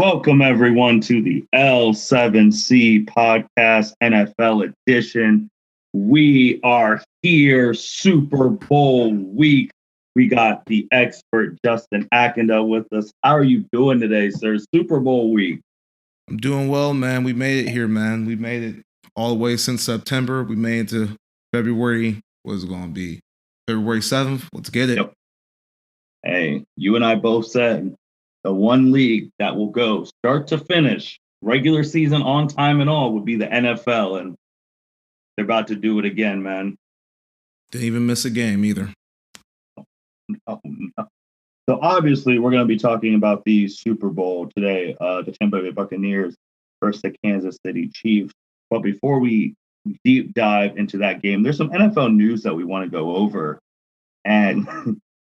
Welcome, everyone, to the L7C Podcast NFL edition. We are here, Super Bowl week. We got the expert Justin Akindele with us. How are you doing today, sir? Super Bowl week. I'm doing well, man. We made it here, man. We made it all the way since September. We made it to February. What is it going to be? February 7th? Let's get it. Yep. Hey, you and I both said the one league that will go start to finish, regular season on time and all, would be the NFL. And they're about to do it again, man. Didn't even miss a game either. No. So obviously, we're going to be talking about the Super Bowl today, the Tampa Bay Buccaneers versus the Kansas City Chiefs. But before we deep dive into that game, there's some NFL news that we want to go over. And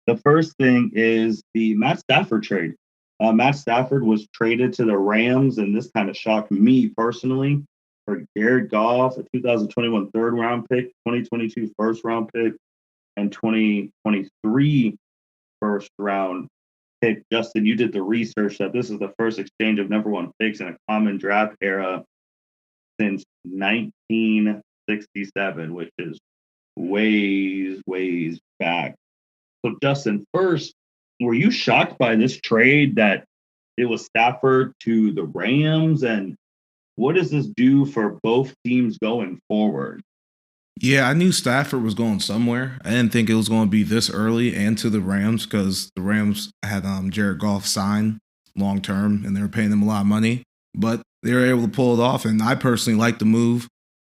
the first thing is the Matt Stafford trade. Matt Stafford was traded to the Rams, and this kind of shocked me personally, for Jared Goff, a 2021 third-round pick, 2022 first-round pick, and 2023 first-round pick. Justin, you did the research that this is the first exchange of number one picks in a common draft era since 1967, which is ways back. So, Justin, first, were you shocked by this trade that it was Stafford to the Rams? And what does this do for both teams going forward? Yeah, I knew Stafford was going somewhere. I didn't think it was going to be this early and to the Rams because the Rams had Jared Goff signed long term and they were paying them a lot of money. But they were able to pull it off. And I personally like the move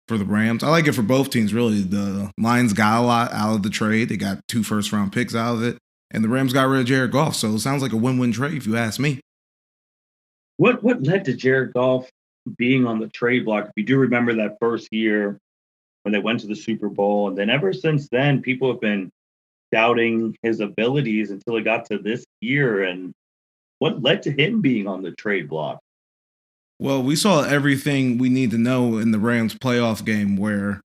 for the Rams. I like it for both teams, really. The Lions got a lot out of the trade. They got 2 first-round picks out of it. And the Rams got rid of Jared Goff. So it sounds like a win-win trade, if you ask me. What led to Jared Goff being on the trade block? If you do remember that first year when they went to the Super Bowl, and then ever since then, people have been doubting his abilities until it got to this year. And what led to him being on the trade block? Well, we saw everything we need to know in the Rams playoff game where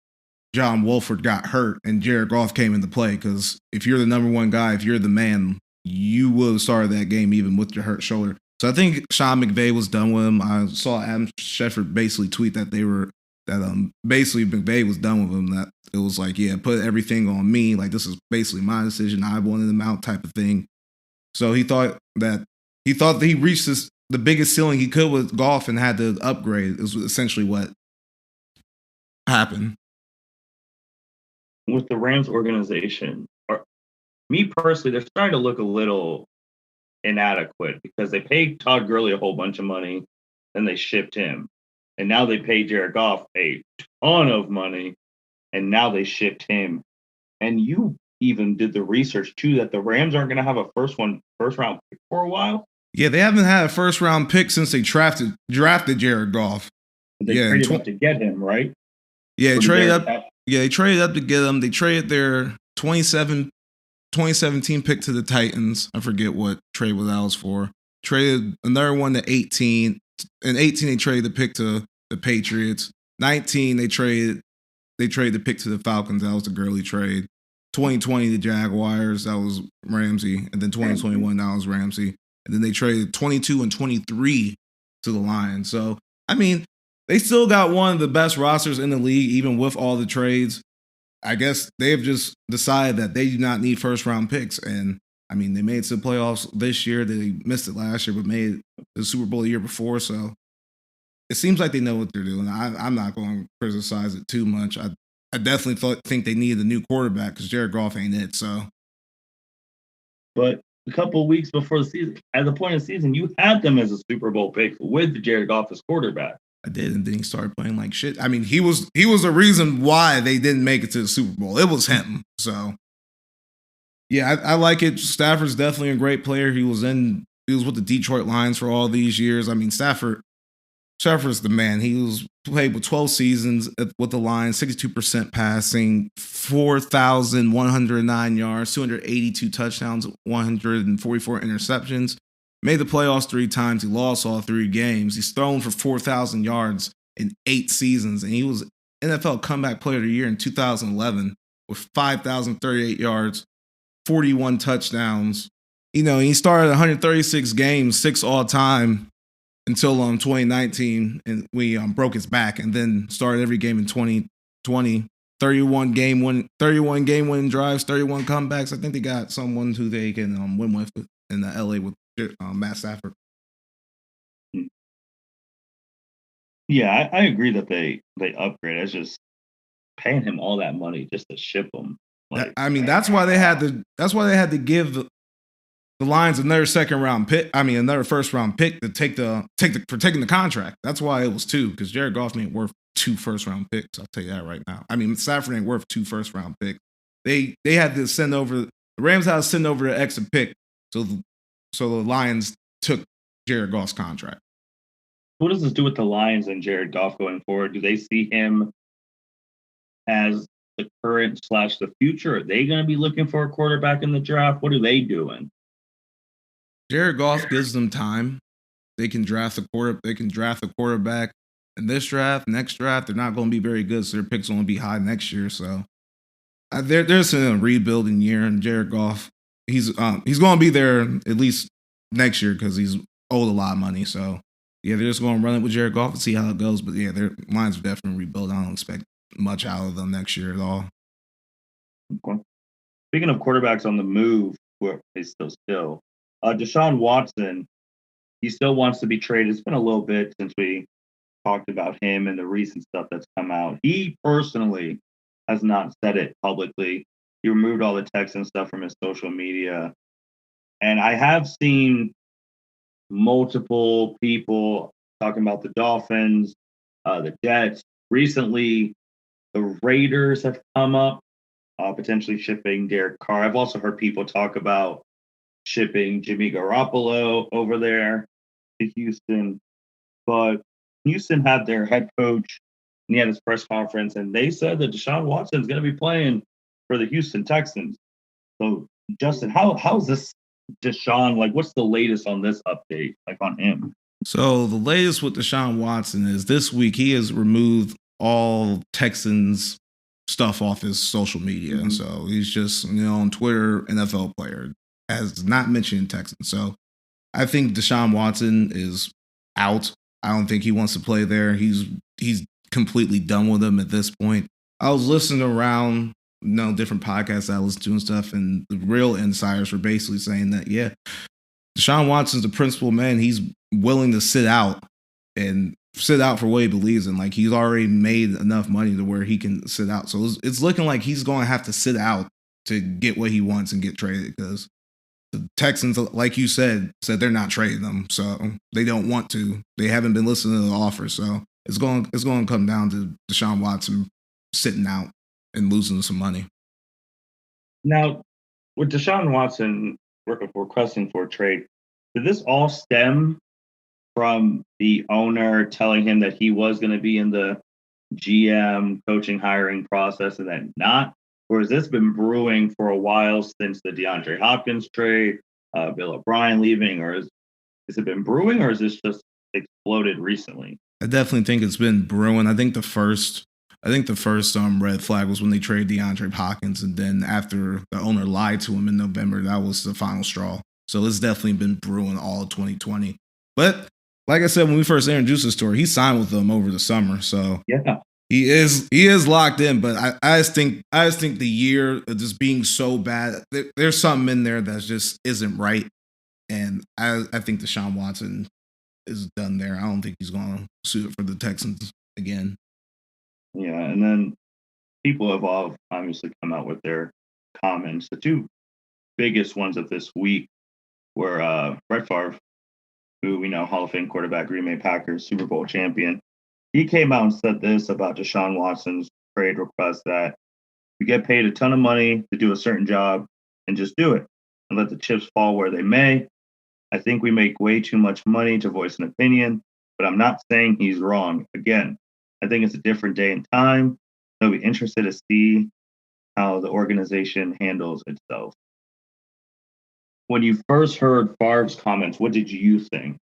John Wolford got hurt and Jared Goff came into play, because if you're the number one guy, if you're the man, you would have started that game even with your hurt shoulder. So I think Sean McVay was done with him. I saw Adam Schefter basically tweet that basically McVay was done with him, that it was like, yeah, put everything on me. Like, this is basically my decision. I wanted him out type of thing. So he thought that he reached the biggest ceiling he could with Goff and had to upgrade. It was essentially what happened. With the Rams organization, me personally, they're starting to look a little inadequate because they paid Todd Gurley a whole bunch of money, and they shipped him. And now they pay Jared Goff a ton of money, and now they shipped him. And you even did the research, too, that the Rams aren't going to have a first-round pick for a while. Yeah, they haven't had a first-round pick since they drafted Jared Goff. They traded up to get him, right? Yeah, they traded up. Yeah, they traded up to get him. They traded their 2017 pick to the Titans. I forget what trade that was for. Traded another one to 18. In 18, they traded the pick to the Patriots. 19, they traded the pick to the Falcons. That was the Gurley trade. 2020, the Jaguars. That was Ramsey. And then 2021, that was Ramsey. And then they traded 22 and 23 to the Lions. So, I mean, they still got one of the best rosters in the league, even with all the trades. I guess they've just decided that they do not need first-round picks. And, I mean, they made it to the playoffs this year. They missed it last year, but made it the Super Bowl the year before. So it seems like they know what they're doing. I'm not going to criticize it too much. I definitely think they needed a new quarterback because Jared Goff ain't it. So, but a couple of weeks before the season, at the point of the season, you had them as a Super Bowl pick with Jared Goff as quarterback. I did, and then he started playing like shit. I mean, he was the reason why they didn't make it to the Super Bowl. It was him. So, yeah, I like it. Stafford's definitely a great player. He was with the Detroit Lions for all these years. I mean, Stafford's the man. He played with 12 seasons with the Lions, 62% passing, 4,109 yards, 282 touchdowns, 144 interceptions. Made the playoffs 3 times. He lost all 3 games. He's thrown for 4,000 yards in 8 seasons. And he was NFL Comeback Player of the Year in 2011 with 5,038 yards, 41 touchdowns. You know, he started 136 games, 6 all time. until 2019, and we broke his back, and then started every game in 2020. 31 game win drives, 31 comebacks. I think they got someone who they can win with in the LA with Matt Stafford. Yeah, I agree that they upgrade. It's just paying him all that money just to ship him. Like, I mean, that's why they had to give the Lions another second round pick. I mean, another first round pick to take for taking the contract. That's why it was 2, because Jared Goff ain't worth 2 first round picks. I'll tell you that right now. I mean, Stafford ain't worth 2 first round picks. They had to send over the Rams had to send over the extra pick, so the Lions took Jared Goff's contract. What does this do with the Lions and Jared Goff going forward? Do they see him as the current / the future? Are they going to be looking for a quarterback in the draft? What are they doing? Jared Goff gives them time. They can draft a quarterback in this draft, next draft. They're not going to be very good, so their picks won't be high next year. So there's a rebuilding year, and Jared Goff, he's going to be there at least next year because he's owed a lot of money. So yeah, they're just going to run it with Jared Goff and see how it goes. But yeah, their Lions are definitely rebuild. I don't expect much out of them next year at all. Okay. Speaking of quarterbacks on the move, where they still. Deshaun Watson, he still wants to be traded. It's been a little bit since we talked about him and the recent stuff that's come out. He personally has not said it publicly. He removed all the text and stuff from his social media. And I have seen multiple people talking about the Dolphins, the Jets. Recently, the Raiders have come up, potentially shipping Derek Carr. I've also heard people talk about shipping Jimmy Garoppolo over there to Houston. But Houston had their head coach, and he had his press conference, and they said that Deshaun Watson is going to be playing for the Houston Texans. So, Justin, how's this Deshaun, like, what's the latest on this update, like, on him? So the latest with Deshaun Watson is this week he has removed all Texans stuff off his social media. Mm-hmm. So he's just, on Twitter, NFL player, has not mentioned Texans. So I think Deshaun Watson is out. I don't think he wants to play there. He's completely done with them at this point. I was listening around, different podcasts I listen to and stuff, and the real insiders were basically saying that, yeah, Deshaun Watson's the principal man. He's willing to sit out for what he believes in. Like, he's already made enough money to where he can sit out. So it's looking like he's going to have to sit out to get what he wants and get traded, because the Texans, like you said they're not trading them. So they don't want to. They haven't been listening to the offer. So it's going to come down to Deshaun Watson sitting out and losing some money. Now, with Deshaun Watson requesting for a trade, did this all stem from the owner telling him that he was going to be in the GM coaching hiring process and then not? Or has this been brewing for a while since the DeAndre Hopkins trade, Bill O'Brien leaving, or has it been brewing, or is this just exploded recently? I definitely think it's been brewing. I think the first red flag was when they traded DeAndre Hopkins, and then after the owner lied to him in November, that was the final straw. So it's definitely been brewing all of 2020. But like I said, when we first introduced the story, he signed with them over the summer. So yeah. He is locked in, but I just think the year of just being so bad, there's something in there that just isn't right, and I think Deshaun Watson is done there. I don't think he's going to suit it for the Texans again. Yeah, and then people have all obviously come out with their comments. The two biggest ones of this week were Brett Favre, who we know, Hall of Fame quarterback, Green Bay Packers, Super Bowl champion. He came out and said this about Deshaun Watson's trade request, that you get paid a ton of money to do a certain job and just do it and let the chips fall where they may. I think we make way too much money to voice an opinion, but I'm not saying he's wrong. Again, I think it's a different day and time. I'll be interested to see how the organization handles itself. When you first heard Favre's comments, what did you think?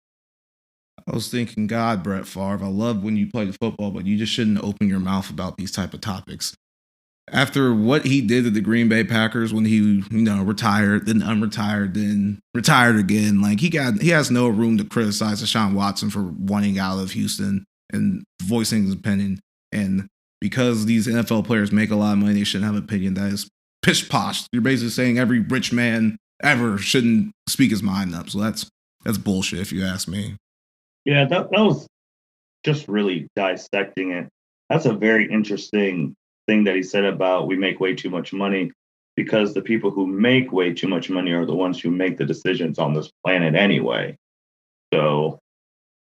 I was thinking, God, Brett Favre, I love when you play football, but you just shouldn't open your mouth about these type of topics. After what he did to the Green Bay Packers when he, retired, then unretired, then retired again, like he has no room to criticize Deshaun Watson for wanting out of Houston and voicing his opinion. And because these NFL players make a lot of money, they shouldn't have an opinion. That is pish posh. You're basically saying every rich man ever shouldn't speak his mind up. So that's bullshit, if you ask me. Yeah, that was just really dissecting it. That's a very interesting thing that he said about we make way too much money, because the people who make way too much money are the ones who make the decisions on this planet anyway. So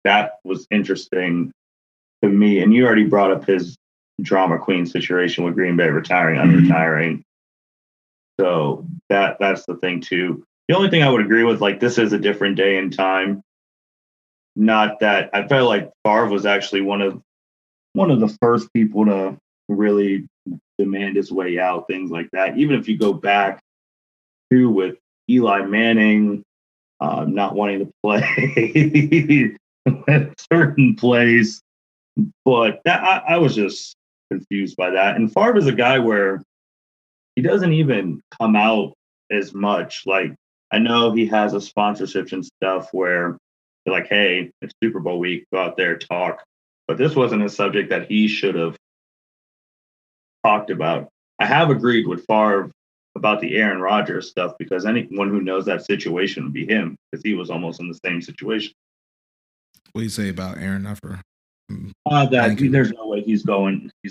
that was interesting to me. And you already brought up his drama queen situation with Green Bay retiring, unretiring. So that's the thing too. The only thing I would agree with, like, this is a different day and time. Not that I felt like Favre was actually one of the first people to really demand his way out, things like that. Even if you go back to with Eli Manning not wanting to play at certain plays, but that I was just confused by that. And Favre is a guy where he doesn't even come out as much. Like, I know he has a sponsorships and stuff where they're like, hey, it's Super Bowl week, go out there, talk. But this wasn't a subject that he should have talked about. I have agreed with Favre about the Aaron Rodgers stuff, because anyone who knows that situation would be him, because he was almost in the same situation. What do you say about Aaron Effer? There's no way he's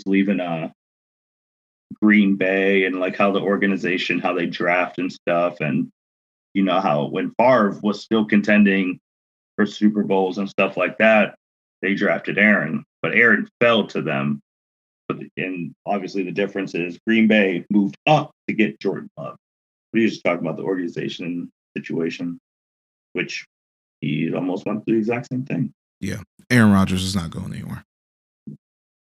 leaving Green Bay, and like how the organization, how they draft and stuff. And you know how when Favre was still contending for Super Bowls and stuff like that, they drafted Aaron, but Aaron fell to them. And obviously the difference is Green Bay moved up to get Jordan Love. We just talking about the organization situation, which he almost went through the exact same thing. Yeah, Aaron Rodgers is not going anywhere.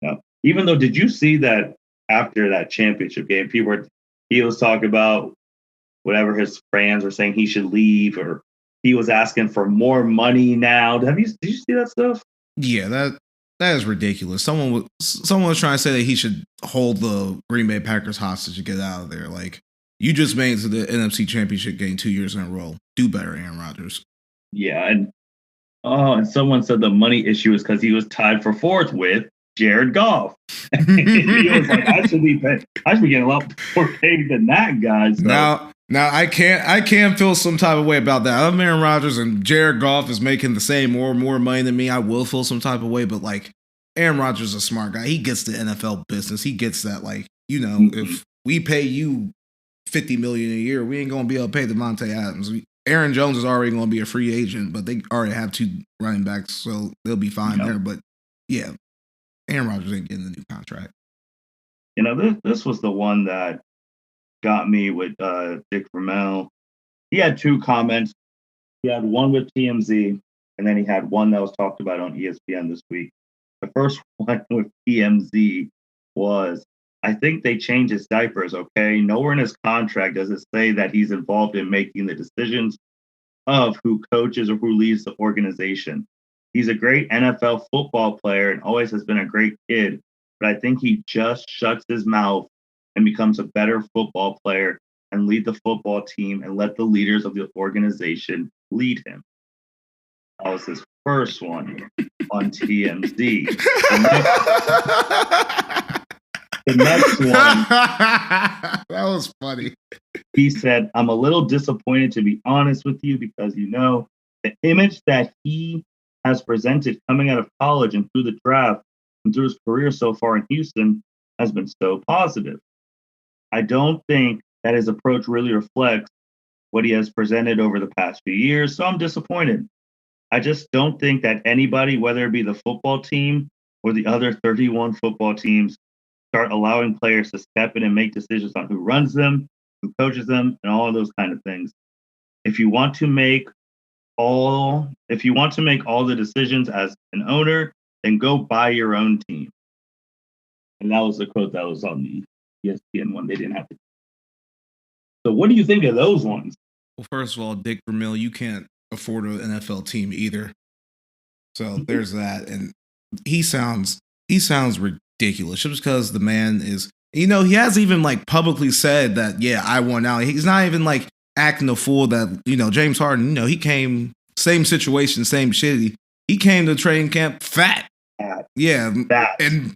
No. Even though, did you see that after that championship game, he was talking about whatever his fans were saying he should leave, or he was asking for more money now. Did you see that stuff? Yeah, that is ridiculous. Someone was trying to say that he should hold the Green Bay Packers hostage to get out of there. Like, you just made it to the NFC Championship game 2 years in a row. Do better, Aaron Rodgers. Yeah, and someone said the money issue is because he was tied for fourth with Jared Goff. He was like, I should be getting a lot more paid than that guy. So. Now I can't feel some type of way about that. I'm Aaron Rodgers and Jared Goff is making the same or more money than me. I will feel some type of way, but like, Aaron Rodgers is a smart guy. He gets the NFL business. He gets that, like, if we pay you $50 million a year, we ain't gonna be able to pay Devontae Adams. Aaron Jones is already gonna be a free agent, but they already have 2 running backs, so they'll be fine there. But yeah, Aaron Rodgers ain't getting the new contract. This was the one that got me with Dick Vermeil. He had 2 comments. He had one with TMZ, and then he had one that was talked about on ESPN this week. The first one with TMZ was, I think they changed his diapers, okay? Nowhere in his contract does it say that he's involved in making the decisions of who coaches or who leads the organization. He's a great NFL football player and always has been a great kid, but I think he just shuts his mouth and becomes a better football player and lead the football team and let the leaders of the organization lead him. That was his first one on TMZ. The next one. That was funny. He said, I'm a little disappointed, to be honest with you, because the image that he has presented coming out of college and through the draft and through his career so far in Houston has been so positive. I don't think that his approach really reflects what he has presented over the past few years, so I'm disappointed. I just don't think that anybody, whether it be the football team or the other 31 football teams, start allowing players to step in and make decisions on who runs them, who coaches them, and all of those kind of things. If you want to make all the decisions as an owner, then go buy your own team. And that was the quote that was on the ESPN one. They didn't have to. So what do you think of those ones? Well, first of all, Dick Vermeil, you can't afford an NFL team either. So there's that. And he sounds ridiculous just because the man is He hasn't even like publicly said that, yeah, I won out. He's not even like acting a fool that, James Harden, he came, same situation, same shit. He came to training camp fat. Yeah. Fat. And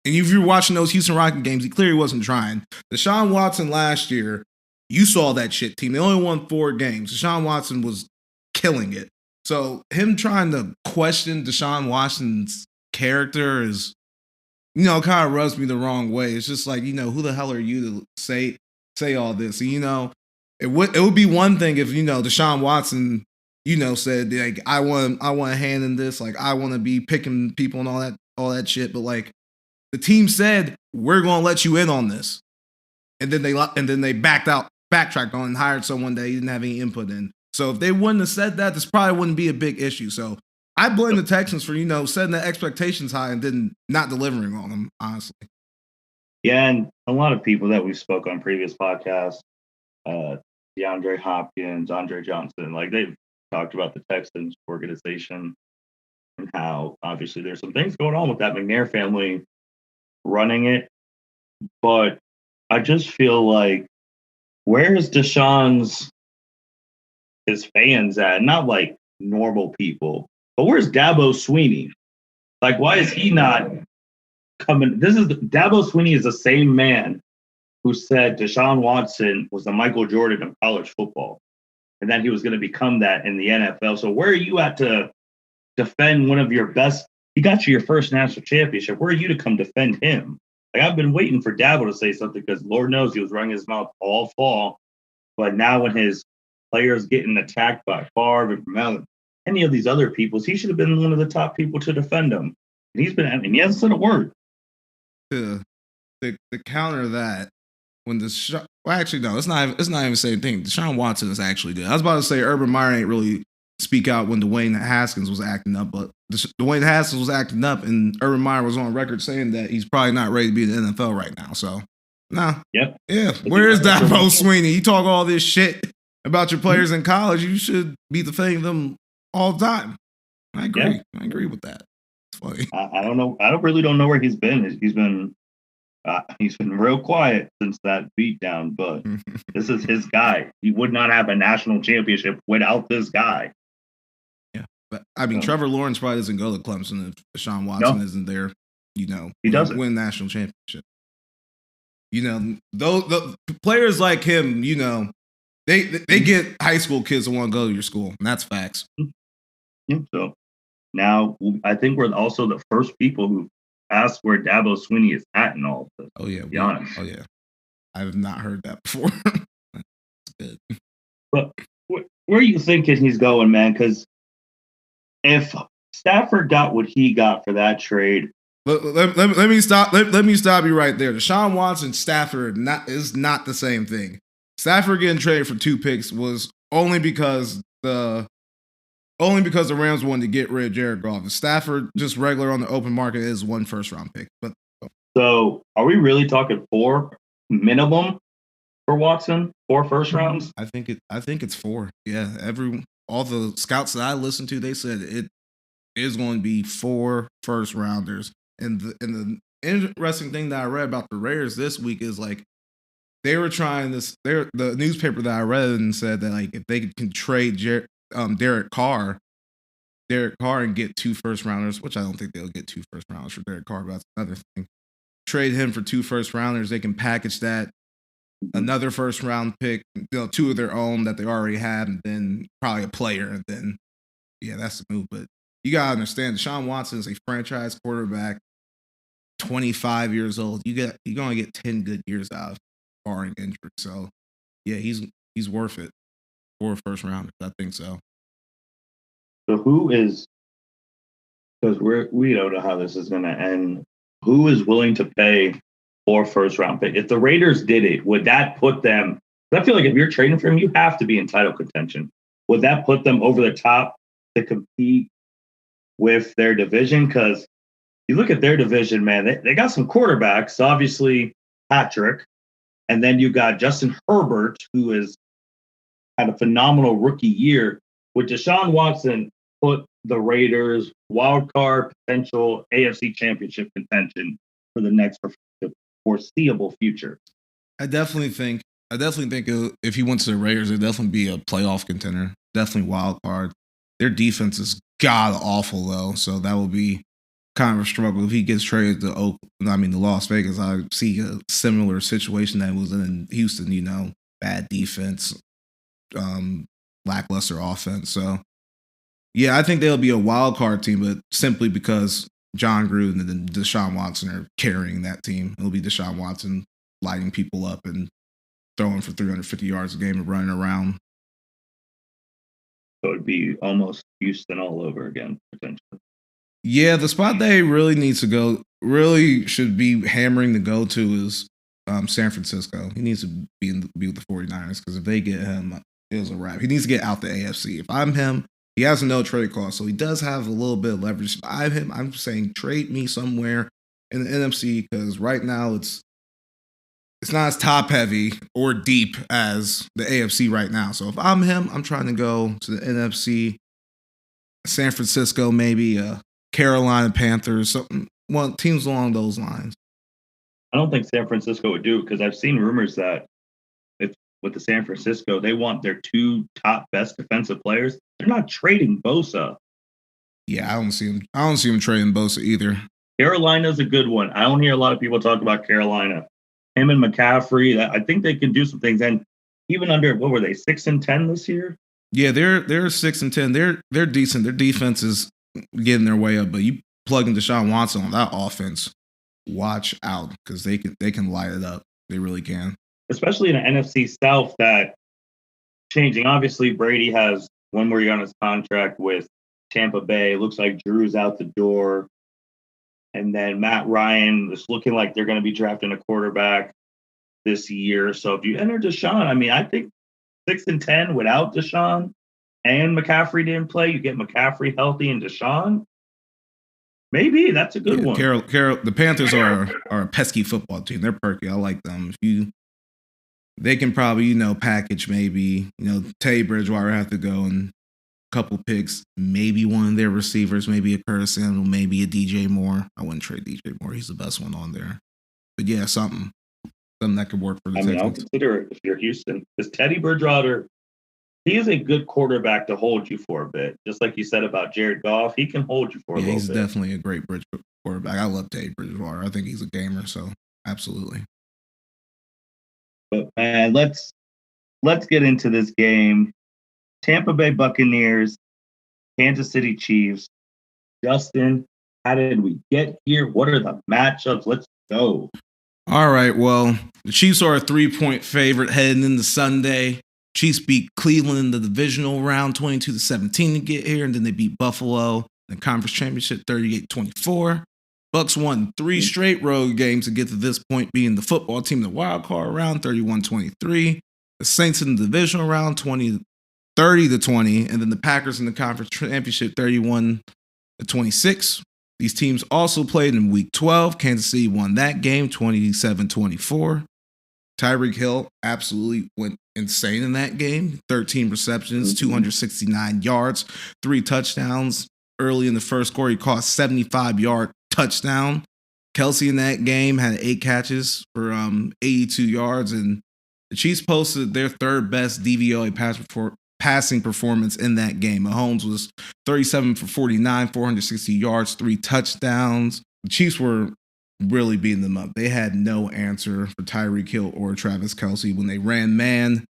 if you're watching those Houston Rockets games, he clearly wasn't trying. Deshaun Watson last year, you saw that shit team. They only won 4 games. Deshaun Watson was killing it. So him trying to question Deshaun Watson's character is, kind of rubs me the wrong way. It's just like, who the hell are you to say all this? And, it would be one thing if, Deshaun Watson, said like, I want a hand in this. Like, I want to be picking people and all that shit. But like, the team said, we're going to let you in on this. And then they backtracked on and hired someone that he didn't have any input in. So if they wouldn't have said that, this probably wouldn't be a big issue. So I blame the Texans for, setting the expectations high and then not delivering on them, honestly. Yeah, and a lot of people that we spoke on previous podcasts, DeAndre Hopkins, Andre Johnson, like they've talked about the Texans organization and how obviously there's some things going on with that McNair family running it. But I just feel like, where's Deshaun's his fans at? Not like normal people, but where's Dabo Swinney? Like, why is he not coming? Dabo Swinney is the same man who said Deshaun Watson was the Michael Jordan of college football, and that he was going to become that in the NFL. So where are you at to defend one of your best? He got you your first national championship. Where are you to come defend him? Like, I've been waiting for Dabo to say something because Lord knows he was running his mouth all fall. But now when his players getting attacked by Favre and Melon, any of these other people, he should have been one of the top people to defend them. And he hasn't said a word. To counter that, when actually no, it's not even the same thing. Deshaun Watson is actually good. I was about to say Urban Meyer ain't really speak out when Dwayne Haskins was acting up, but Dwayne Haskins was acting up, and Urban Meyer was on record saying that he's probably not ready to be in the NFL right now. So, nah. Yep. Yeah. Where is Dabo Swinney? You talk all this shit about your players in college. You should be defending them all the time. I agree. Yeah. I agree with that. It's funny. I don't know. I really don't know where he's been. He's been real quiet since that beatdown, but this is his guy. He would not have a national championship without this guy. Yeah, but I mean, Trevor Lawrence probably doesn't go to Clemson if Deshaun Watson isn't there. He doesn't win national championship. Those players like him, they get high school kids that want to go to your school, and that's facts. So now I think we're also the first people who asked where Dabo Swinney is at in all of this. Oh yeah, to be honest. Oh yeah, I have not heard that before. That's good. But where are you thinking he's going, man? Because if Stafford got what he got for that trade, let me stop. Let me stop you right there. Deshaun Watson, Stafford is not the same thing. Stafford getting traded for 2 picks was only because the Rams wanted to get rid of Jared Goff. If Stafford just regular on the open market is 1 first-round pick. But so are we really talking 4 minimum for Watson? 4 first rounds? I think it's 4. Yeah, all the scouts that I listened to, they said it is going to be 4 first rounders. And the interesting thing that I read about the Raiders this week is like they were trying this. The newspaper that I read and said that like if they can trade Derek Carr and get 2 first rounders, which I don't think they'll get 2 first rounders for Derek Carr, but that's another thing. Trade him for 2 first rounders. They can package that, another first round pick, 2 of their own that they already have, and then probably a player, and then that's the move. But you gotta understand, Deshaun Watson is a franchise quarterback, 25 years old. You're gonna get 10 good years out of barring injury. So yeah, he's worth it for a first round. I think so. So who is, because we don't know how this is going to end, who is willing to pay 4 first round pick? If the Raiders did it, would that put them, I feel like if you're trading for him, you have to be in title contention. Would that put them over the top to compete with their division? Because you look at their division, man, they got some quarterbacks, obviously Patrick, and then you got Justin Herbert, who has had a phenomenal rookie year. With Deshaun Watson, put the Raiders wild card potential AFC championship contention for the next foreseeable future. I definitely think if he went to the Raiders, it'd definitely be a playoff contender. Definitely wild card. Their defense is god awful though, so that will be kind of a struggle if he gets traded to to Las Vegas. I see a similar situation that was in Houston. Bad defense, lackluster offense. So yeah, I think they'll be a wild card team, but simply because John Gruden and Deshaun Watson are carrying that team. It'll be Deshaun Watson lighting people up and throwing for 350 yards a game and running around. So it'd be almost Houston all over again, potentially. Yeah, the spot they really should be hammering to go to is San Francisco. He needs to be with the 49ers because if they get him, it was a wrap. He needs to get out the AFC. If I'm him, he has a no trade clause, so he does have a little bit of leverage. If I'm him, I'm saying trade me somewhere in the NFC because right now it's not as top heavy or deep as the AFC right now. So if I'm him, I'm trying to go to the NFC, San Francisco, maybe Carolina Panthers, something. Well, teams along those lines. I don't think San Francisco would do it because I've seen rumors that if with the San Francisco, they want their two top best defensive players. They're not trading Bosa. Yeah, I don't see him trading Bosa either. Carolina's a good one. I don't hear a lot of people talk about Carolina. Him and McCaffrey, I think they can do some things. And even under, what were they, 6-10 this year? Yeah, they're 6-10. They're decent. Their defense is getting their way up, but you plug in Deshaun Watson on that offense, watch out because they can light it up. They really can. Especially in an NFC South that changing. Obviously, Brady has one more year on his contract with Tampa Bay. It looks like Drew's out the door. And then Matt Ryan is looking like they're going to be drafting a quarterback this year. So if you enter Deshaun, I think 6-10 without Deshaun and McCaffrey didn't play, you get McCaffrey healthy and Deshaun. Maybe that's a good one. Carol, the Panthers are a pesky football team. They're perky. I like them. They can probably, package maybe, Teddy Bridgewater have to go and couple picks, maybe one of their receivers, maybe a Curtis Samuel, maybe a DJ Moore. I wouldn't trade DJ Moore. He's the best one on there. But yeah, something that could work for the Texans. I'll consider it if you're Houston. Because Teddy Bridgewater, he is a good quarterback to hold you for a bit. Just like you said about Jared Goff, he can hold you for a little bit. He's definitely a great quarterback. I love Teddy Bridgewater. I think he's a gamer, so absolutely. But man, let's get into this game. Tampa Bay Buccaneers, Kansas City Chiefs. Justin, how did we get here? What are the matchups? Let's go. All right. Well, the Chiefs are a 3-point favorite heading into Sunday. Chiefs beat Cleveland in the divisional round 22-17 to get here, and then they beat Buffalo in the conference championship 38-24. Bucks won 3 straight road games to get to this point, being the football team in the wild card round 31-23. The Saints in the divisional round 30-20, and then the Packers in the conference championship 31-26. These teams also played in week 12. Kansas City won that game 27-24. Tyreek Hill absolutely went insane in that game. 13 receptions, 269 yards, 3 touchdowns. Early in the first quarter, he caught a 75-yard touchdown. Kelsey in that game had 8 catches for 82 yards, and the Chiefs posted their third best DVOA passing performance in that game. Mahomes was 37 for 49, 460 yards, 3 touchdowns. The Chiefs were really beating them up. They had no answer for Tyreek Hill or Travis Kelsey. When they ran man,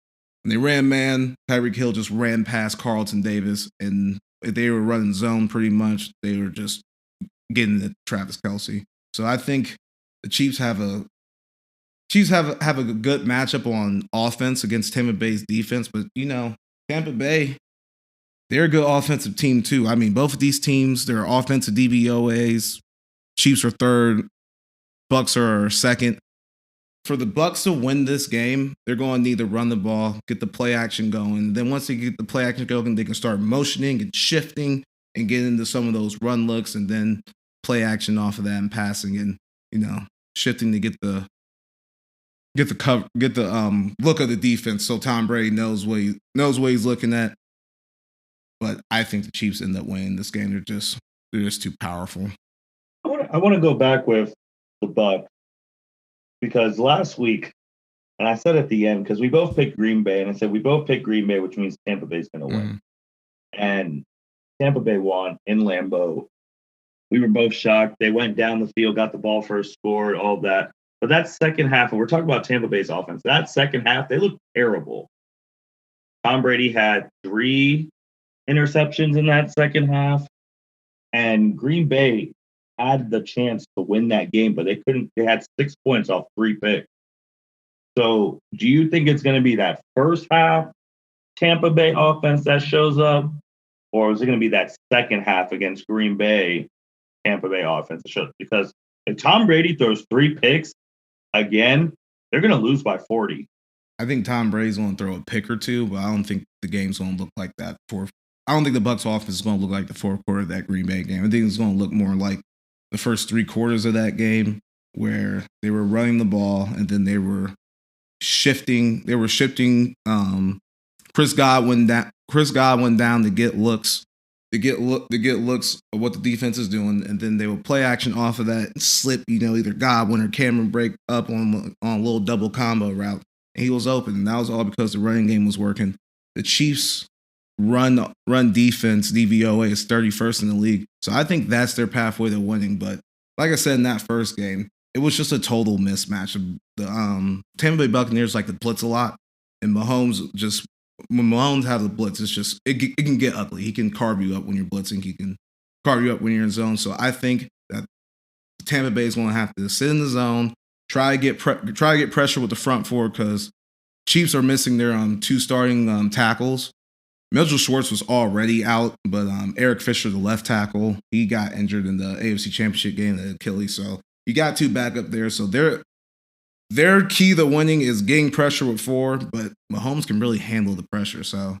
Tyreek Hill just ran past Carlton Davis, and if they were running zone pretty much, they were just getting at Travis Kelsey. So I think the Chiefs have a good matchup on offense against Tampa Bay's defense, but Tampa Bay, they're a good offensive team too. Both of these teams, they're offensive DVOAs. Chiefs are third, Bucks are second. For the Bucks to win this game, they're going to need to run the ball, get the play action going. Then once they get the play action going, they can start motioning and shifting and get into some of those run looks, and then play action off of that and passing and shifting to get the look of the defense, so Tom Brady knows what he's looking at. But I think the Chiefs end up winning this game. They're just too powerful. I want to go back with the Bucs. because last week, and I said at the end, because we both picked Green Bay, and I said we both picked Green Bay, which means Tampa Bay's going to win. And Tampa Bay won in Lambeau. We were both shocked. They went down the field, got the ball first, scored, all of that. But that second half, and we're talking about Tampa Bay's offense, that second half, they looked terrible. Tom Brady had 3 interceptions in that second half, and Green Bay had the chance to win that game, but they couldn't. They had 6 points off 3 picks. So, do you think it's going to be that first half Tampa Bay offense that shows up, or is it going to be that second half against Green Bay Tampa Bay offense that shows up? Because if Tom Brady throws 3 picks again, they're going to lose by 40. I think Tom Brady's going to throw a pick or 2, but I don't think the game's going to look like that. I don't think the Bucs offense is going to look like the fourth quarter of that Green Bay game. I think it's going to look more like the first 3 quarters of that game, where they were running the ball and then they were shifting. They were shifting. Chris Godwin down to get looks. To get looks of what the defense is doing, and then they would play action off of that and slip, either Godwin or Cameron break up on a little double combo route, and he was open. And that was all because the running game was working. The Chiefs' run defense DVOA is 31st in the league, so I think that's their pathway to winning. But like I said in that first game, it was just a total mismatch. The Tampa Bay Buccaneers like to blitz a lot, and Mahomes just. When Mahomes has a blitz, it's just it can get ugly. He can carve you up when you're blitzing. He can carve you up when you're in zone. So I think that Tampa Bay is going to have to sit in the zone, try to get pressure with the front four, because Chiefs are missing their 2 starting tackles. Mitchell Schwartz was already out, but Eric Fisher, the left tackle, he got injured in the AFC Championship game at Achilles. So you got 2 back up there. So their key to winning is getting pressure with 4, but Mahomes can really handle the pressure. So,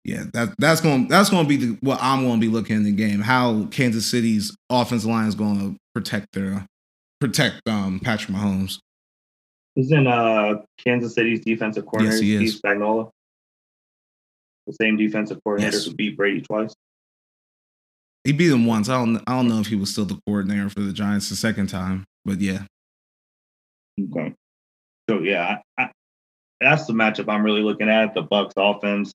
yeah, that's going to be what I'm going to be looking in the game. How Kansas City's offensive line is going to protect Patrick Mahomes. Isn't Kansas City's defensive coordinator Steve Spagnuolo the same defensive coordinator who beat Brady twice? He beat him once. I don't know if he was still the coordinator for the Giants the second time, but yeah. Okay. So, yeah, that's the matchup I'm really looking at, the Bucs offense,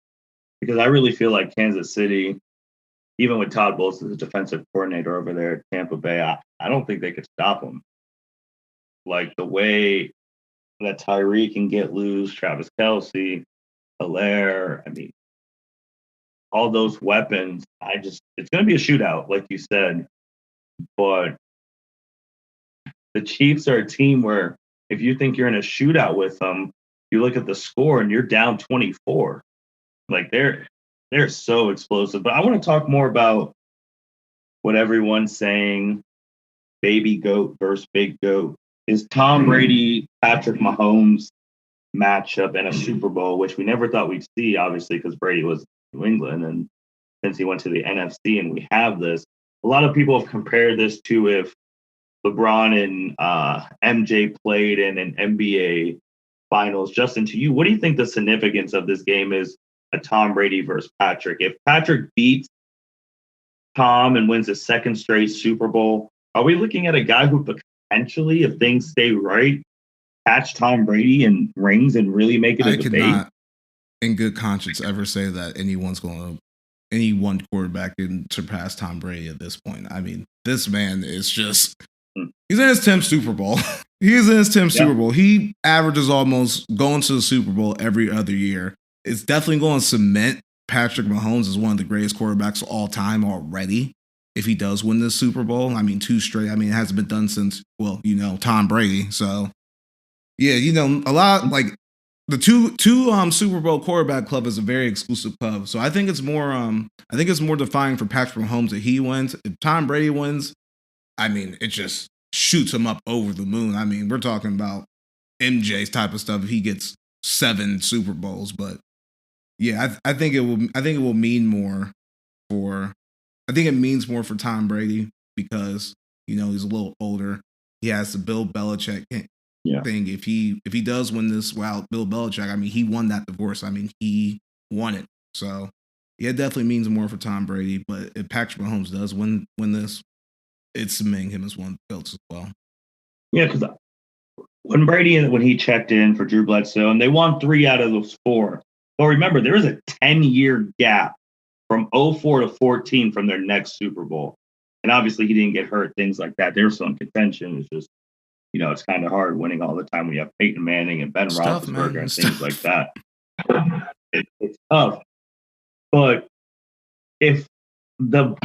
because I really feel like Kansas City, even with Todd Bowles as the defensive coordinator over there at Tampa Bay, I don't think they could stop him. Like the way that Tyreek can get loose, Travis Kelce, Hilaire, all those weapons, it's going to be a shootout, like you said. But the Chiefs are a team where if you think you're in a shootout with them, you look at the score and you're down 24. Like they're so explosive. But I want to talk more about what everyone's saying, baby goat versus big goat. Is Tom Brady, Patrick Mahomes matchup in a Super Bowl, which we never thought we'd see, obviously, because Brady was in New England, and since he went to the NFC and we have this, a lot of people have compared this to if LeBron and MJ played in an NBA Finals. Justin, to you, what do you think the significance of this game is, a Tom Brady versus Patrick? If Patrick beats Tom and wins a second straight Super Bowl, are we looking at a guy who potentially, if things stay right, catch Tom Brady in rings and really make it a debate? I cannot, in good conscience, ever say that any one quarterback can surpass Tom Brady at this point. This man is just... He's in his 10th Super Bowl. Super Bowl. He averages almost going to the Super Bowl every other year. It's definitely going to cement Patrick Mahomes as one of the greatest quarterbacks of all time already. If he does win this Super Bowl, 2 straight. It hasn't been done since, Tom Brady. So, yeah, a lot like the two Super Bowl quarterback club is a very exclusive club. So I think it's more defining for Patrick Mahomes that he wins. If Tom Brady wins, it just shoots him up over the moon. We're talking about MJ's type of stuff if he gets 7 Super Bowls. But yeah, I think it means more for Tom Brady because he's a little older. He has the Bill Belichick thing. If he does win this, Bill Belichick, he won that divorce. He won it. So yeah, it definitely means more for Tom Brady. But if Patrick Mahomes does win this, it's cementing him as one of the GOATs as well. Yeah, because when when he checked in for Drew Bledsoe, and they won 3 out of those 4. But remember, there was a 10-year gap from 04 to 14 from their next Super Bowl. And obviously he didn't get hurt, things like that. They're still in contention. It's just, it's kind of hard winning all the time when you have Peyton Manning and Ben Roethlisberger and things like that. It's tough. But if the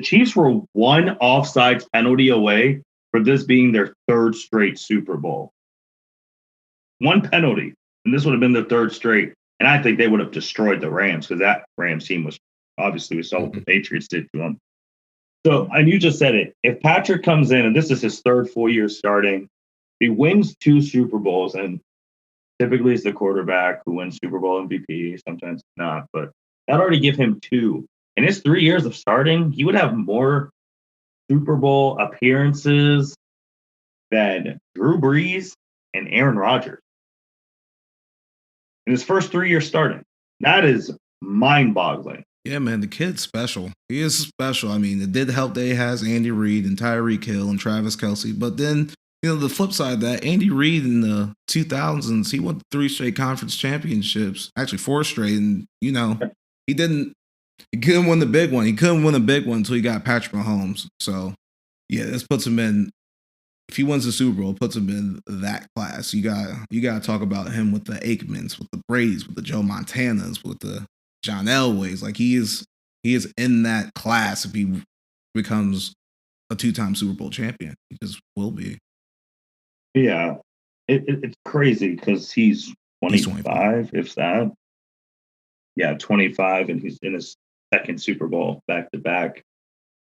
Chiefs were one offsides penalty away for this being their 3rd straight Super Bowl, one penalty, and this would have been the 3rd straight, and I think they would have destroyed the Rams because that Rams team was obviously, we saw what the Patriots did to them. So, and you just said it. If Patrick comes in, and this is his 3rd full year starting, he wins 2 Super Bowls, and typically it's the quarterback who wins Super Bowl MVP, sometimes not, but that already give him 2. In his 3 years of starting, he would have more Super Bowl appearances than Drew Brees and Aaron Rodgers. In his first 3 years starting. That is mind-boggling. Yeah, man, the kid's special. He is special. I mean, it did help that he has Andy Reid and Tyreek Hill and Travis Kelce. But then, the flip side of that, Andy Reid in the 2000s, he won 3 straight conference championships, actually 4 straight. And, he couldn't win the big one. He couldn't win the big one until he got Patrick Mahomes. So, yeah, this puts him in. If he wins the Super Bowl, it puts him in that class. You got to talk about him with the Aikmans, with the Bradys, with the Joe Montanas, with the John Elways. Like he is in that class if he becomes a 2-time Super Bowl champion. He just will be. Yeah, it's crazy because he's 25, if that. Yeah, 25, and he's in his 2nd Super Bowl back to back.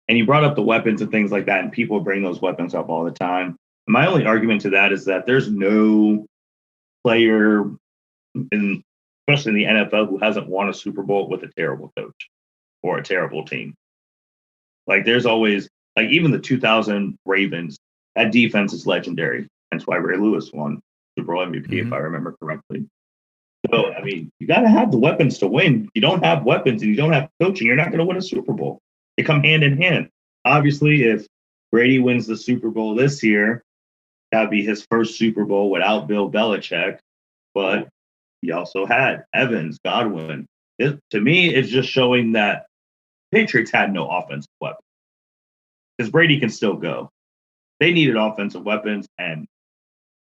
And you brought up the weapons and things like that, and people bring those weapons up all the time. And my only argument to that is that there's no player, especially in the NFL, who hasn't won a Super Bowl with a terrible coach or a terrible team. Like there's always, like even the 2000 Ravens, that defense is legendary. That's why Ray Lewis won Super Bowl MVP, if I remember correctly. So, I mean, you got to have the weapons to win. If you don't have weapons and you don't have coaching, you're not going to win a Super Bowl. They come hand in hand. Obviously, if Brady wins the Super Bowl this year, that would be his first Super Bowl without Bill Belichick. But he also had Evans, Godwin. To me, it's just showing that Patriots had no offensive weapons. Because Brady can still go. They needed offensive weapons, and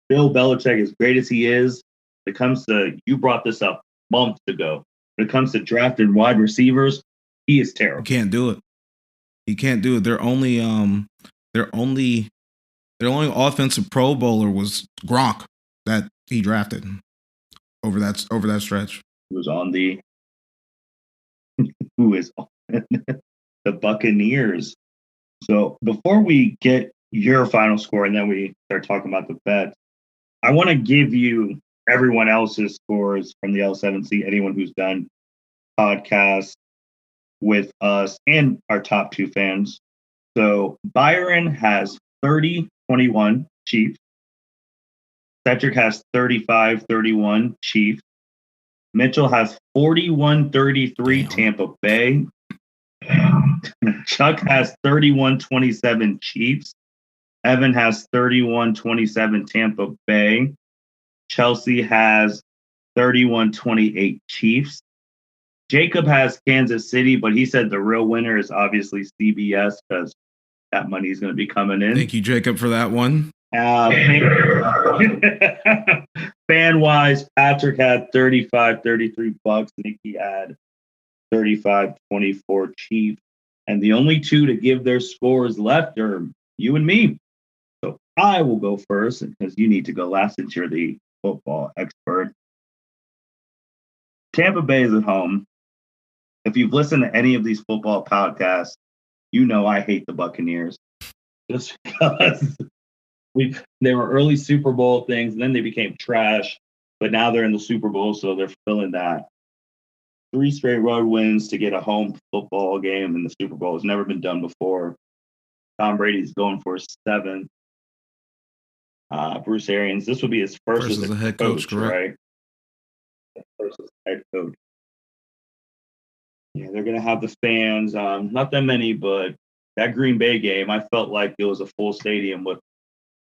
Bill Belichick, as great as he is, when it comes to, you brought this up months ago, when it comes to drafting wide receivers, he is terrible. He can't do it. He can't do it. Their only offensive Pro Bowler was Gronk that he drafted over that stretch. Who is on the Buccaneers. So before we get your final score and then we start talking about the bets, I want to give you everyone else's scores from the L7C, anyone who's done podcasts with us and our top 2 fans. So Byron has 30-21 Chiefs. Cedric has 35-31 Chiefs. Mitchell has 41-33 Tampa Bay. Chuck has 31-27 Chiefs. Evan has 31-27 Tampa Bay. Chelsea has 31-28 Chiefs. Jacob has Kansas City, but he said the real winner is obviously CBS because that money is going to be coming in. Thank you, Jacob, for that one. Fan-wise, Patrick had 35-33 Bucks. Nikki had 35-24 Chiefs. And the only 2 to give their scores left are you and me. So I will go first because you need to go last since you're the football expert. Tampa Bay is at home. If you've listened to any of these football podcasts, you know I hate the Buccaneers. Just because they were early Super Bowl things, and then they became trash. But now they're in the Super Bowl, so they're filling that. 3 straight road wins to get a home football game in the Super Bowl has never been done before. Tom Brady's going for 7. Bruce Arians, this will be his first as a head coach, right? First as a head coach. Yeah, they're going to have the fans. Not that many, but that Green Bay game, I felt like it was a full stadium with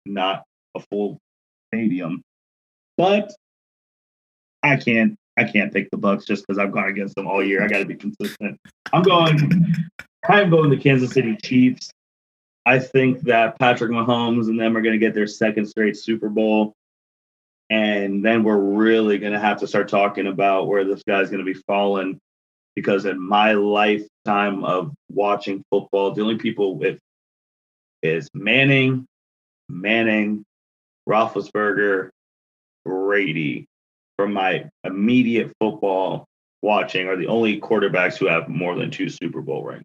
not a full stadium. But I can't pick the Bucks just because I've gone against them all year. I got to be consistent. I'm going the Kansas City Chiefs. I think that Patrick Mahomes and them are going to get their second straight Super Bowl. And then we're really going to have to start talking about where this guy's going to be falling. Because in my lifetime of watching football, the only people with is Manning, Roethlisberger, Brady. From my immediate football watching are the only quarterbacks who have more than 2 Super Bowl rings.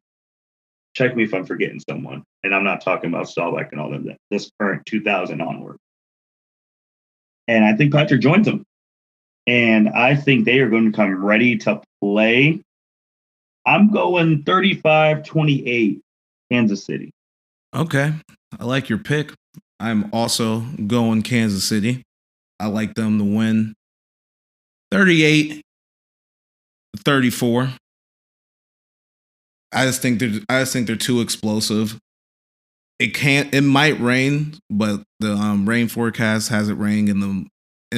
Check me if I'm forgetting someone. And I'm not talking about Staubach and all of that. This current 2000 onward. And I think Patrick joins them. And I think they are going to come ready to play. I'm going 35-28 Kansas City. Okay. I like your pick. I'm also going Kansas City. I like them to win 38-34. I just think they're too explosive. It might rain, but the rain forecast has it raining in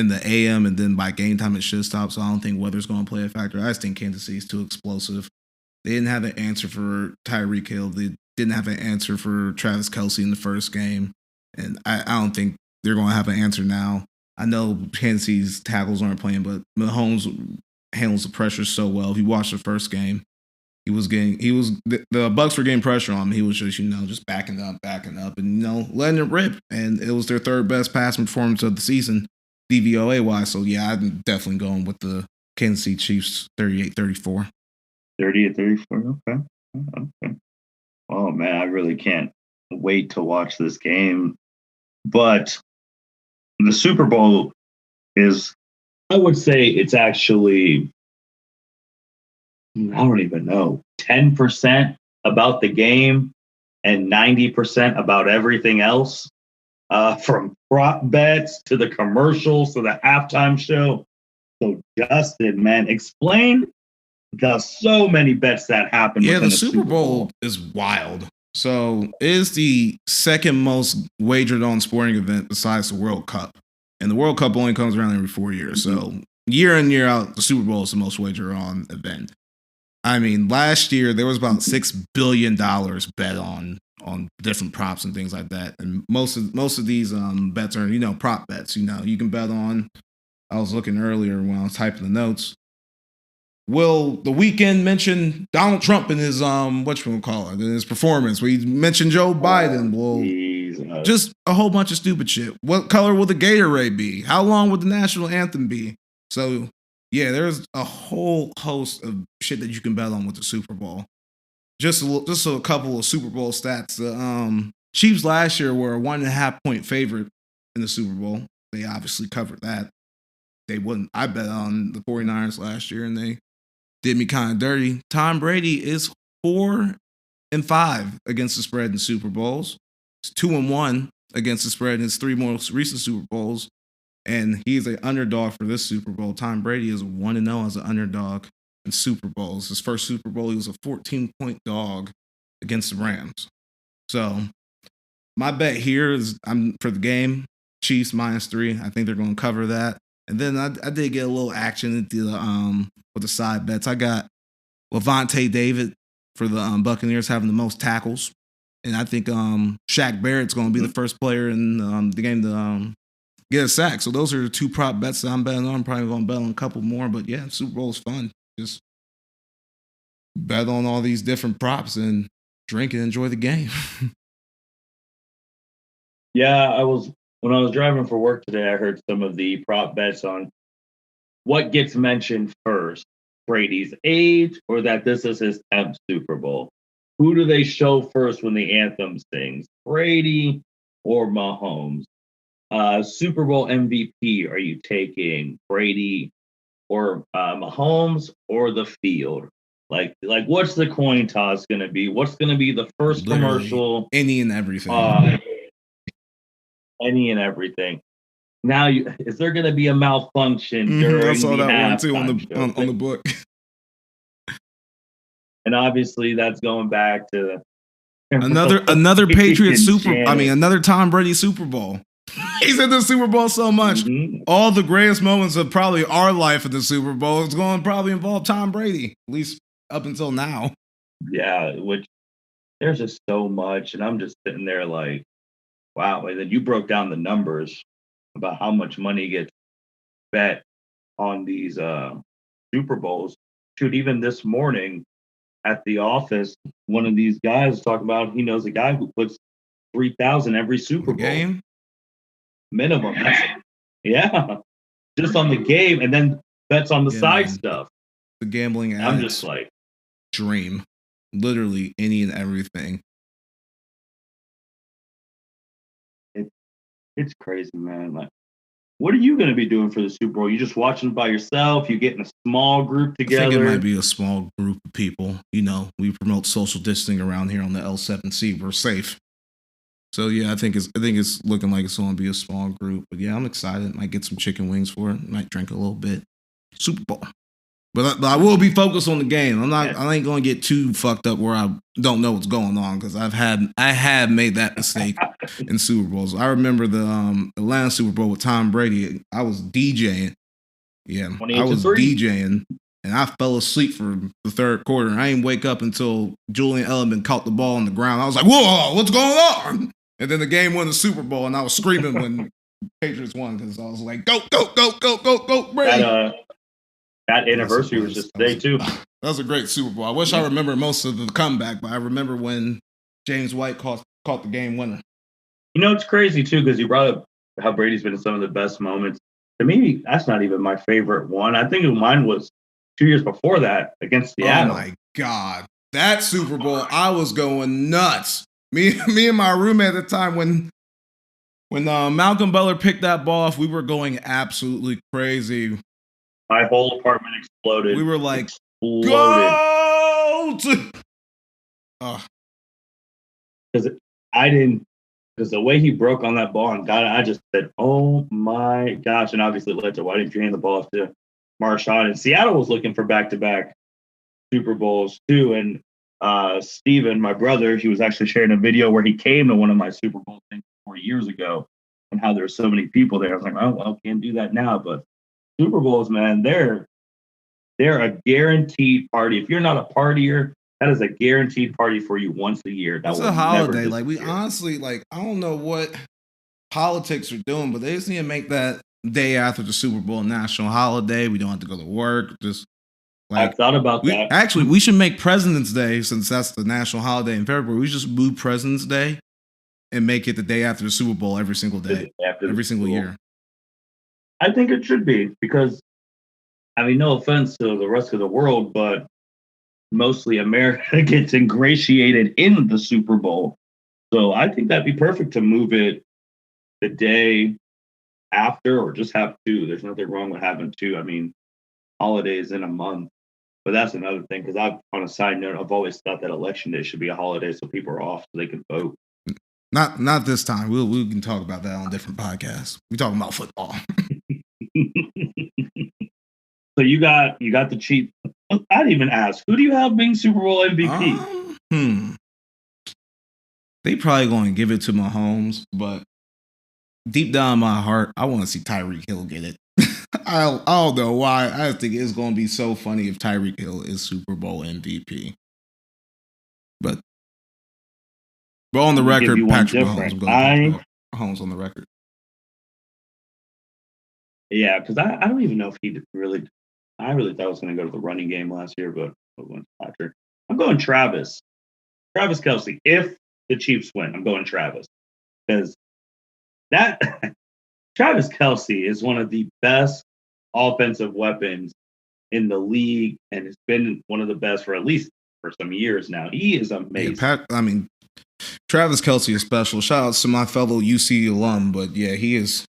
the AM, and then by game time it should stop. So I don't think weather's going to play a factor. I just think Kansas City's too explosive. They didn't have an answer for Tyreek Hill. They didn't have an answer for Travis Kelce in the first game, and I don't think they're going to have an answer now. I know Kansas City's tackles aren't playing, but Mahomes handles the pressure so well. If you watch the first game, the Bucks were getting pressure on him. He was just backing up, and letting it rip. And it was their third best passing performance of the season, DVOA wise. So yeah, I'm definitely going with the Kansas City Chiefs 38-34. 38-34. Okay. Oh man, I really can't wait to watch this game. But the Super Bowl is, I would say it's actually, I don't even know, 10% about the game and 90% about everything else. From prop bets to the commercials to the halftime show. So Justin, man, explain the so many bets that happen. Yeah, the Super Bowl is wild. So it is the second most wagered on sporting event besides the World Cup. And the World Cup only comes around every 4 years. So year in, year out, the Super Bowl is the most wagered on event. I mean, last year there was about $6 billion bet on different props and things like that. And most of these bets are, prop bets. You can bet on. I was looking earlier when I was typing the notes. Will the Weeknd mention Donald Trump in his in his performance where he mentioned Joe Biden? Well, just a whole bunch of stupid shit. What color will the Gatorade be? How long would the national anthem be? So yeah, there's a whole host of shit that you can bet on with the Super Bowl. Just a couple of Super Bowl stats. The Chiefs last year were a 1.5 point favorite in the Super Bowl. They obviously covered that. They wouldn't. I bet on the 49ers last year, and they did me kind of dirty. Tom Brady is 4-5 against the spread in Super Bowls. He's 2-1 against the spread in his 3 most recent Super Bowls, and he's an underdog for this Super Bowl. Tom Brady is 1-0 as an underdog in Super Bowls. His first Super Bowl, he was a 14-point dog against the Rams. So my bet here is for the game, Chiefs -3. I think they're going to cover that. And then I did get a little action with the side bets. I got Levante David for the Buccaneers having the most tackles. And I think Shaq Barrett's going to be the first player in the game to get a sack. So those are the 2 prop bets that I'm betting on. I'm probably going to bet on a couple more. But yeah, Super Bowl is fun. Just bet on all these different props and drink and enjoy the game. Yeah, when I was driving for work today, I heard some of the prop bets on what gets mentioned first, Brady's age or that this is his 10th Super Bowl. Who do they show first when the anthem sings, Brady or Mahomes? Super Bowl MVP, are you taking Brady or Mahomes or the field? Like what's the coin toss going to be? What's going to be the first commercial? Any and everything. Any and everything. Now, is there going to be a malfunction during I saw the that one too on the book. And obviously, that's going back to another Patriots another Tom Brady Super Bowl. He's in the Super Bowl so much. Mm-hmm. All the greatest moments of probably our life in the Super Bowl is going to probably involve Tom Brady, at least up until now. Yeah, which there's just so much, and I'm just sitting there like, wow. And then you broke down the numbers about how much money gets bet on these Super Bowls. Shoot, even this morning at the office, one of these guys talking about he knows a guy who puts 3,000 every Super Bowl Game minimum. Yeah, just on the game, and then bets on the side man. stuff. The gambling I'm just like, dream, literally any and everything. it's crazy, man. Like, what are you going to be doing for the Super Bowl? You just watching by yourself? You getting a small group together? I think it might be a small group of people. You know, we promote social distancing around here on the L7C. We're safe. So yeah, I think it's looking like it's going to be a small group. But yeah, I'm excited. Might get some chicken wings for it. Might drink a little bit. Super Bowl. But I will be focused on the game. I ain't going to get too fucked up where I don't know what's going on because I have made that mistake in Super Bowls. I remember the last Super Bowl with Tom Brady. I was DJing. Yeah, I was DJing and I fell asleep for the third quarter. I didn't wake up until Julian Edelman caught the ball on the ground. I was like, "Whoa, what's going on?" And then the game won the Super Bowl, and I was screaming when Patriots won because I was like, "Go, go, go, go, go, go, Brady!" That anniversary was just today too. That was a great Super Bowl. I wish I remember most of the comeback, but I remember when James White caught the game winner. You know, it's crazy too because you brought up how Brady's been in some of the best moments. To me, that's not even my favorite one. I think mine was 2 years before that against Seattle. Oh my God, that Super Bowl, I was going nuts. Me and my roommate at the time when Malcolm Butler picked that ball off, we were going absolutely crazy. My whole apartment exploded. We were like, go! Because the way he broke on that ball and got it, I just said, oh my gosh. And obviously it led to why didn't you hand the ball off to Marshawn? And Seattle was looking for back-to-back Super Bowls too. And Steven, my brother, he was actually sharing a video where he came to one of my Super Bowl things 4 years ago and how there's so many people there. I was like, oh, well, can't do that now. But Super Bowls, man, they're a guaranteed party. If you're not a partier, that is a guaranteed party for you once a year. It's a holiday. Like we honestly, like I don't know what politics are doing, but they just need to make that day after the Super Bowl a national holiday. We don't have to go to work. Just like I thought about that. Actually, we should make President's Day since that's the national holiday in February. We just move President's Day and make it the day after the Super Bowl every single day, every single year. I think it should be because, I mean, no offense to the rest of the world, but mostly America gets ingratiated in the Super Bowl. So I think that'd be perfect to move it the day after or just have two. There's nothing wrong with having two. I mean, holidays in a month. But that's another thing because on a side note, I've always thought that election day should be a holiday so people are off so they can vote. Not this time. We can talk about that on a different podcast. We're talking about football. So you got the Chiefs. I didn't even ask. Who do you have being Super Bowl MVP? They probably going to give it to Mahomes, but deep down in my heart, I want to see Tyreek Hill get it. I don't know why. I think it's going to be so funny if Tyreek Hill is Super Bowl MVP. But on the record, Patrick Mahomes. I'm going to put Mahomes on the record. Yeah, because I don't even know if he really. I really thought I was going to go to the running game last year, but I went Patrick. I'm going Travis Kelce. If the Chiefs win, I'm going Travis because that Travis Kelce is one of the best offensive weapons in the league, and it's been one of the best for at least for some years now. He is amazing. Yeah, Travis Kelce is special. Shout out to my fellow UC alum, but yeah, he is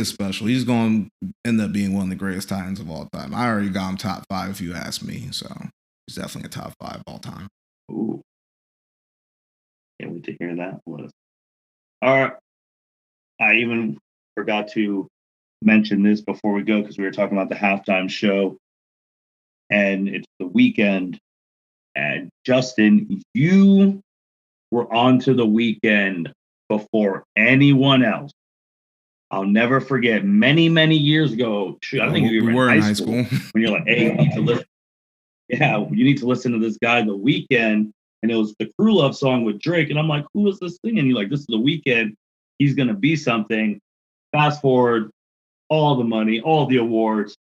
special. He's going to end up being one of the greatest tight ends of all time. I already got him top 5 if you ask me, so he's definitely a top 5 all time. Ooh, can't wait to hear that. All right. I even forgot to mention this before we go because we were talking about the halftime show, and it's the weekend. And Justin, you were on to the weekend before anyone else. I'll never forget many, many years ago. Shoot, I think we were in high school. When you're like, hey, you need to listen. Yeah, you need to listen to this guy, The Weeknd. And it was the Crew Love song with Drake. And I'm like, who is this singing? You're like, this is The Weeknd. He's going to be something. Fast forward, all the money, all the awards,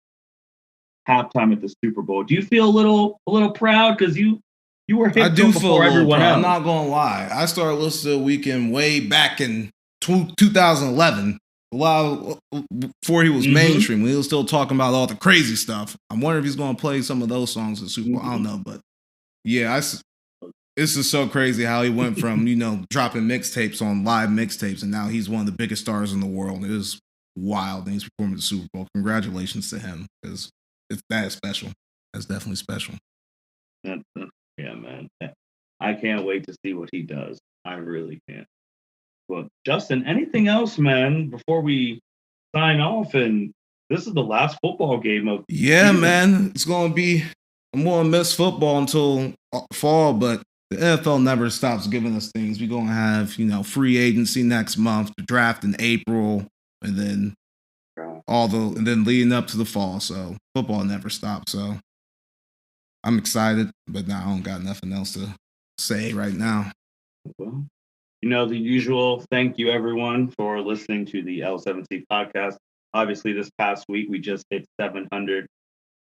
halftime at the Super Bowl. Do you feel a little proud? Because you were hit before everyone else. I'm not going to lie. I started listening to The Weeknd way back in 2011. A lot before he was mainstream, when he was still talking about all the crazy stuff. I'm wondering if he's going to play some of those songs at the Super Bowl. I don't know, but yeah, this is so crazy how he went from dropping mixtapes on live mixtapes, and now he's one of the biggest stars in the world. It is wild, and he's performing at the Super Bowl. Congratulations to him, because that is special. That's definitely special. Yeah, man. I can't wait to see what he does. I really can't. Well, Justin, anything else, man, before we sign off? And this is the last football game of season. Man. It's going to be, I'm going to miss football until fall, but the NFL never stops giving us things. We're going to have, free agency next month, the draft in April, and then and then leading up to the fall. So football never stops. So I'm excited, but now I don't got nothing else to say right now. Well, the usual. Thank you, everyone, for listening to the L7C podcast. Obviously, this past week, we just hit 700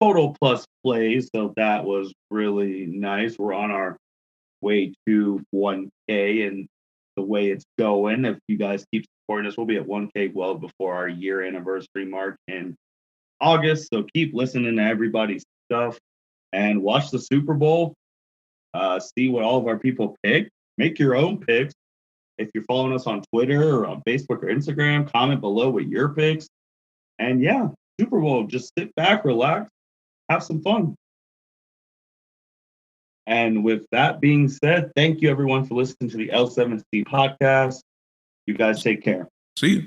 total plus plays, so that was really nice. We're on our way to 1K, and the way it's going, if you guys keep supporting us, we'll be at 1K well before our year anniversary mark in August. So keep listening to everybody's stuff and watch the Super Bowl. See what all of our people pick. Make your own picks. If you're following us on Twitter or on Facebook or Instagram, comment below with your picks. And yeah, Super Bowl, just sit back, relax, have some fun. And with that being said, thank you everyone for listening to the L7C podcast. You guys take care. See you.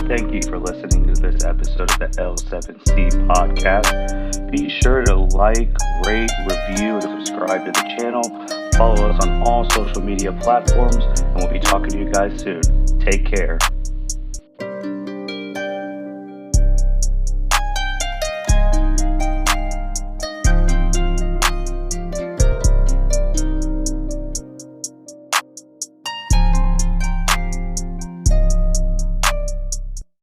Thank you for listening to this episode of the L7C podcast. Be sure to like, rate, review, and subscribe to the channel. Follow us on all social media platforms, and we'll be talking to you guys soon. Take care.